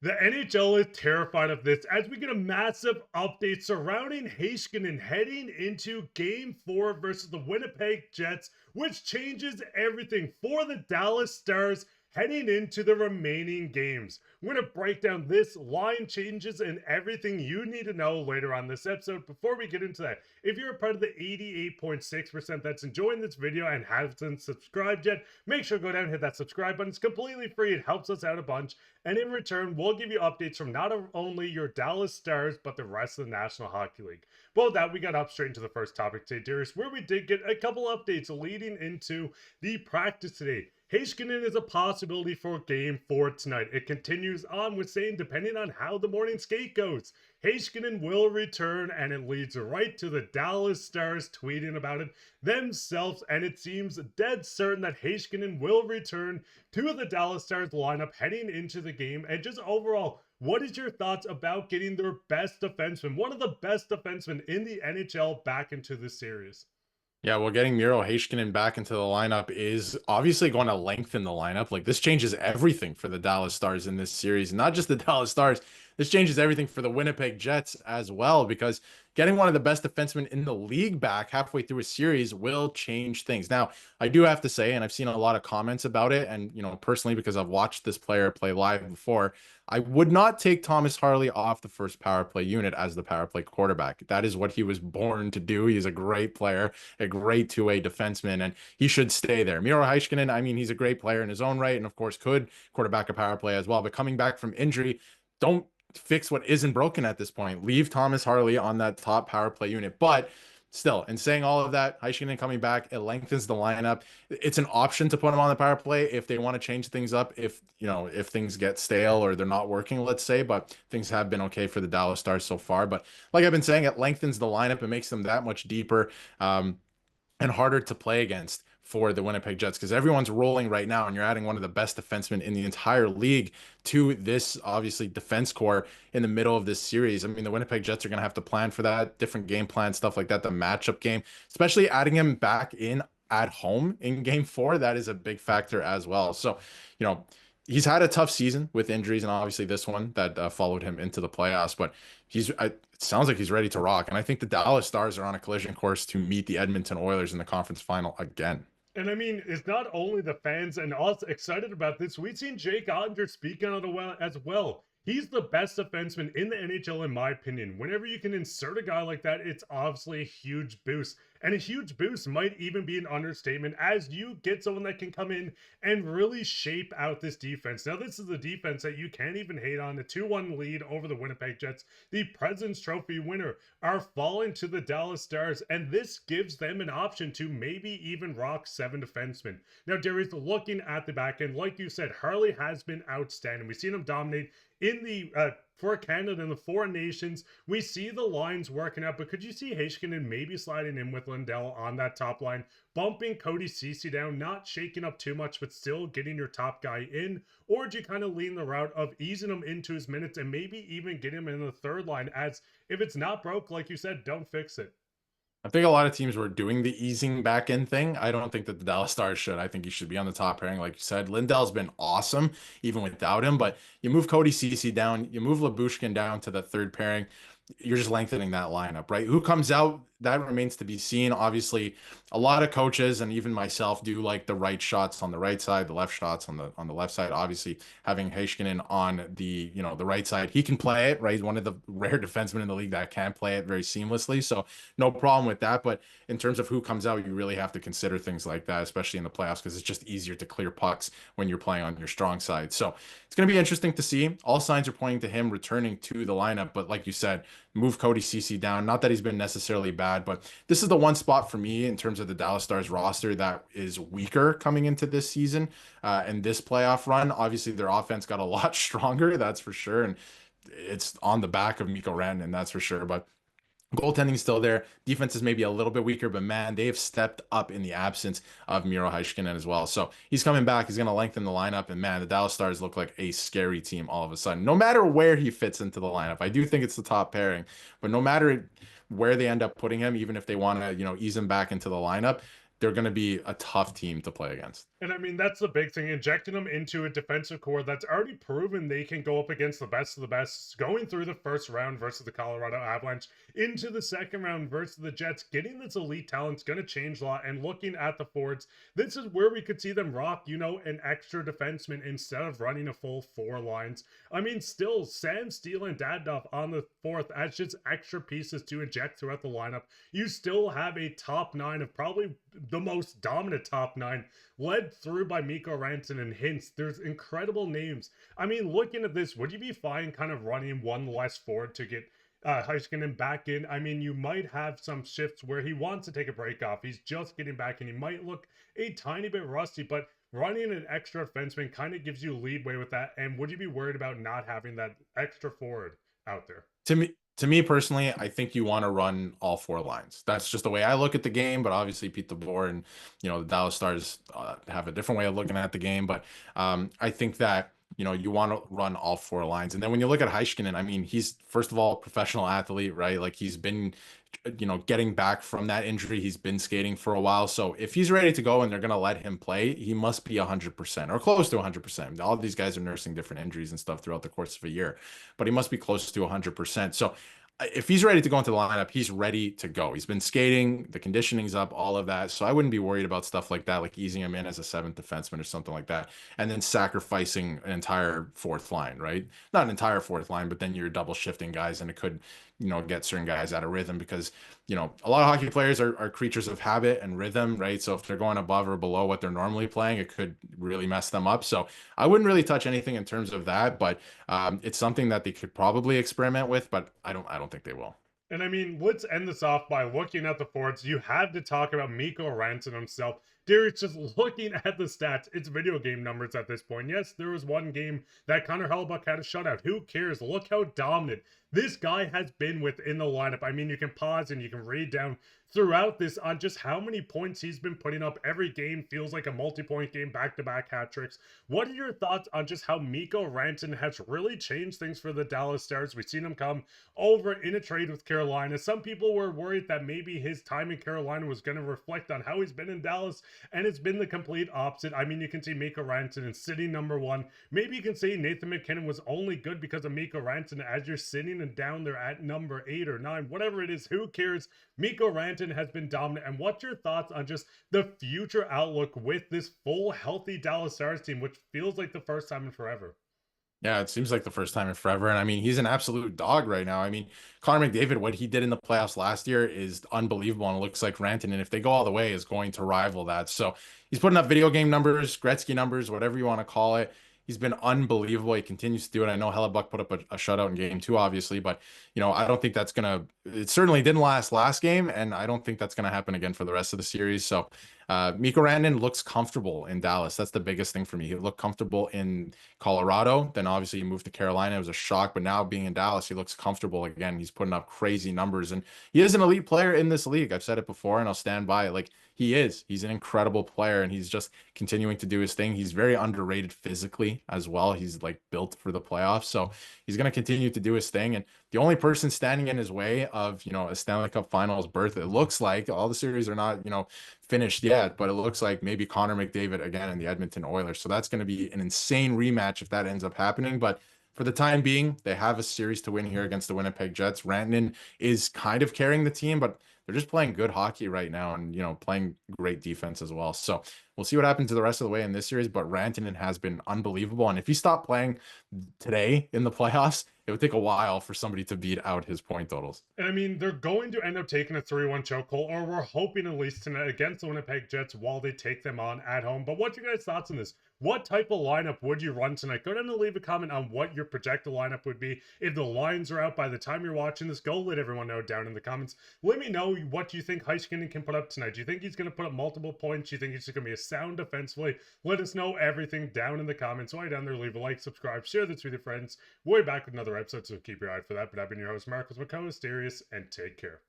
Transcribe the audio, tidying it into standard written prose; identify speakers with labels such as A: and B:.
A: The NHL is terrified of this as we get a massive update surrounding Heiskanen heading into Game 4 versus the Winnipeg Jets, which changes everything for the Dallas Stars heading into the remaining games. We're going to break down this line changes and everything you need to know later on this episode. Before we get into that, if you're a part of the 88.6% that's enjoying this video and hasn't subscribed yet, make sure to go down and hit that subscribe button. It's completely free. It helps us out a bunch. And in return, we'll give you updates from not only your Dallas Stars, but the rest of the National Hockey League. Well, with that, we got up straight into the first topic today, Darius, where we did get a couple updates leading into the practice today. Heiskanen is a possibility for Game 4 tonight. It continues on with saying, depending on how the morning skate goes, Heiskanen will return, and it leads right to the Dallas Stars tweeting about it themselves, and it seems dead certain that Heiskanen will return to the Dallas Stars lineup heading into the game. And just overall, what is your thoughts about getting their best defenseman, one of the best defensemen in the NHL, back into this series?
B: Yeah, well, getting Miro Heiskanen back into the lineup is obviously going to lengthen the lineup. Like, this changes everything for the Dallas Stars in this series. Not just the Dallas Stars, this changes everything for the Winnipeg Jets as well, because getting one of the best defensemen in the league back halfway through a series will change things. Now, I do have to say, and I've seen a lot of comments about it, and, personally, because I've watched this player play live before, I would not take Thomas Harley off the first power play unit as the power play quarterback. That is what he was born to do. He's a great player, a great two-way defenseman, and he should stay there. Miro Heiskanen, I mean, he's a great player in his own right, and of course could quarterback a power play as well. But coming back from injury, don't fix what isn't broken at this point. Leave Thomas Harley on that top power play unit. But still, in saying all of that, Heiskanen coming back, it lengthens the lineup. It's an option to put him on the power play if they want to change things up, if things get stale or they're not working, let's say. But things have been okay for the Dallas Stars so far. But like I've been saying, it lengthens the lineup. It makes them that much deeper and harder to play against for the Winnipeg Jets, because everyone's rolling right now, and you're adding one of the best defensemen in the entire league to this, obviously, defense core in the middle of this series. I mean, the Winnipeg Jets are going to have to plan for that, different game plan, stuff like that, the matchup game, especially adding him back in at home in Game 4. That is a big factor as well. So, he's had a tough season with injuries, and obviously this one that followed him into the playoffs, but it sounds like he's ready to rock. And I think the Dallas Stars are on a collision course to meet the Edmonton Oilers in the conference final again.
A: And I mean, it's not only the fans and us excited about this. We've seen Jake Oettinger speak on it as well. He's the best defenseman in the NHL, in my opinion. Whenever you can insert a guy like that, it's obviously a huge boost. And a huge boost might even be an understatement, as you get someone that can come in and really shape out this defense. Now, this is a defense that you can't even hate on. A 2-1 lead over the Winnipeg Jets, the President's Trophy winner, are falling to the Dallas Stars, and this gives them an option to maybe even rock 7 defensemen. Now, Darius, looking at the back end, like you said, Harley has been outstanding. We've seen him dominate in the for Canada and the foreign nations. We see the lines working out, but could you see Heiskanen maybe sliding in with Lindell on that top line, bumping Cody Ceci down, not shaking up too much, but still getting your top guy in? Or do you kind of lean the route of easing him into his minutes and maybe even get him in the third line, as if it's not broke, like you said, don't fix it?
B: I think a lot of teams were doing the easing back end thing. I don't think that the Dallas Stars should. I think he should be on the top pairing, like you said. Lindell's been awesome, even without him. But you move Cody Ceci down, you move Labushkin down to the third pairing. You're just lengthening that lineup, right? Who comes out, that remains to be seen. Obviously, a lot of coaches and even myself do like the right shots on the right side, the left shots on the left side. Obviously, having Heiskanen on the the right side, he can play it, right? He's one of the rare defensemen in the league that can play it very seamlessly, so no problem with that. But in terms of who comes out, you really have to consider things like that, especially in the playoffs, because it's just easier to clear pucks when you're playing on your strong side. So it's going to be interesting to see. All signs are pointing to him returning to the lineup, but like you said, move Cody Ceci down. Not that he's been necessarily bad, but this is the one spot for me in terms of the Dallas Stars roster that is weaker coming into this season and this playoff run. Obviously, their offense got a lot stronger, that's for sure, and it's on the back of Mikko Rantanen, that's for sure. But goaltending is still there. Defense is maybe a little bit weaker, but man, they have stepped up in the absence of Miro Heiskanen as well. So he's coming back. He's going to lengthen the lineup. And man, the Dallas Stars look like a scary team all of a sudden. No matter where he fits into the lineup, I do think it's the top pairing. But no matter where they end up putting him, even if they want to, ease him back into the lineup, they're going to be a tough team to play against.
A: And I mean, that's the big thing. Injecting them into a defensive core that's already proven they can go up against the best of the best, going through the first round versus the Colorado Avalanche, into the second round versus the Jets, getting this elite talent's going to change a lot. And looking at the forwards, this is where we could see them rock, you know, an extra defenseman instead of running a full 4 lines. I mean, still, Sam Steele and Dadonov on the fourth as just extra pieces to inject throughout the lineup. You still have a top 9 of probably the most dominant top 9, led through by Mikko Rantanen and Hintz. There's incredible names. I mean, looking at this, would you be fine kind of running one less forward to get Heiskanen back in? I mean, you might have some shifts where he wants to take a break off. He's just getting back and he might look a tiny bit rusty, but running an extra defenseman kind of gives you leeway with that. And would you be worried about not having that extra forward out there?
B: To me personally, I think you want to run all 4 lines. That's just the way I look at the game. But obviously, Pete DeBoer and the Dallas Stars have a different way of looking at the game. But I think that you want to run all 4 lines. And then when you look at Heiskanen, I mean, he's first of all a professional athlete, right? Like he's been getting back from that injury. He's been skating for a while. So if he's ready to go and they're going to let him play, he must be 100% or close to 100%. All of these guys are nursing different injuries and stuff throughout the course of a year, but he must be close to 100%. So if he's ready to go into the lineup, he's ready to go. He's been skating, the conditioning's up, all of that. So I wouldn't be worried about stuff like that, like easing him in as a 7th defenseman or something like that, and then sacrificing an entire 4th line, right? Not an entire 4th line, but then you're double shifting guys, and it could, get certain guys out of rhythm because, a lot of hockey players are creatures of habit and rhythm, right? So if they're going above or below what they're normally playing, it could really mess them up. So I wouldn't really touch anything in terms of that, but it's something that they could probably experiment with, but I don't think they will.
A: And I mean, let's end this off by looking at the forwards. You had to talk about Mikko Rantanen himself. Darius, just looking at the stats, it's video game numbers at this point. Yes, there was one game that Connor Hellebuyck had a shutout. Who cares? Look how dominant this guy has been within the lineup. I mean, you can pause and you can read down throughout this on just how many points he's been putting up. Every game feels like a multi-point game, back-to-back hat tricks. What are your thoughts on just how Mikko Rantanen has really changed things for the Dallas Stars? We've seen him come over in a trade with Carolina. Some people were worried that maybe his time in Carolina was going to reflect on how he's been in Dallas, and it's been the complete opposite. I mean, you can see Mikko Rantanen sitting number 1. Maybe you can say Nathan MacKinnon was only good because of Mikko Rantanen as you're sitting and down there at number 8 or 9, whatever it is. Who cares? Mikko Rantanen has been dominant. And what's your thoughts on just the future outlook with this full healthy Dallas Stars team, which feels like the first time in forever?
B: Yeah, it seems like the first time in forever. And I mean, he's an absolute dog right now. I mean, Connor McDavid, what he did in the playoffs last year is unbelievable. And it looks like Rantanen, if they go all the way, is going to rival that. So he's putting up video game numbers, Gretzky numbers, whatever you want to call it. He's been unbelievable. He continues to do it. I know Hellebuyck put up a shutout in game 2, obviously, but I don't think that's gonna. It certainly didn't last game, and I don't think that's gonna happen again for the rest of the series. So, Mikko Rantanen looks comfortable in Dallas. That's the biggest thing for me. He looked comfortable in Colorado. Then obviously he moved to Carolina. It was a shock, but now being in Dallas, he looks comfortable again. He's putting up crazy numbers, and he is an elite player in this league. I've said it before, and I'll stand by it. Like he is. He's an incredible player, and he's just continuing to do his thing. He's very underrated physically as well. He's like built for the playoffs. So he's going to continue to do his thing. And the only person standing in his way of, a Stanley Cup Finals berth, it looks like all the series are not, finished yet, but it looks like maybe Connor McDavid again in the Edmonton Oilers. So that's going to be an insane rematch if that ends up happening. But for the time being, they have a series to win here against the Winnipeg Jets. Rantanen is kind of carrying the team, but they're just playing good hockey right now and, playing great defense as well. So we'll see what happens to the rest of the way in this series, but Rantanen has been unbelievable. And if he stopped playing today in the playoffs, it would take a while for somebody to beat out his point totals.
A: And I mean, they're going to end up taking a 3-1 chokehold, or we're hoping at least tonight against the Winnipeg Jets while they take them on at home. But what's your guys' thoughts on this? What type of lineup would you run tonight? Go down and leave a comment on what your projected lineup would be. If the lines are out by the time you're watching this, go let everyone know down in the comments. Let me know what you think Heiskanen can put up tonight. Do you think he's going to put up multiple points? Do you think he's going to be a sound defensively? Let us know everything down in the comments. While you're down there, leave a like, subscribe, share this with your friends. We'll be back with another episode, so keep your eye out for that. But I've been your host, Mark, with my co-host, Darius, and take care.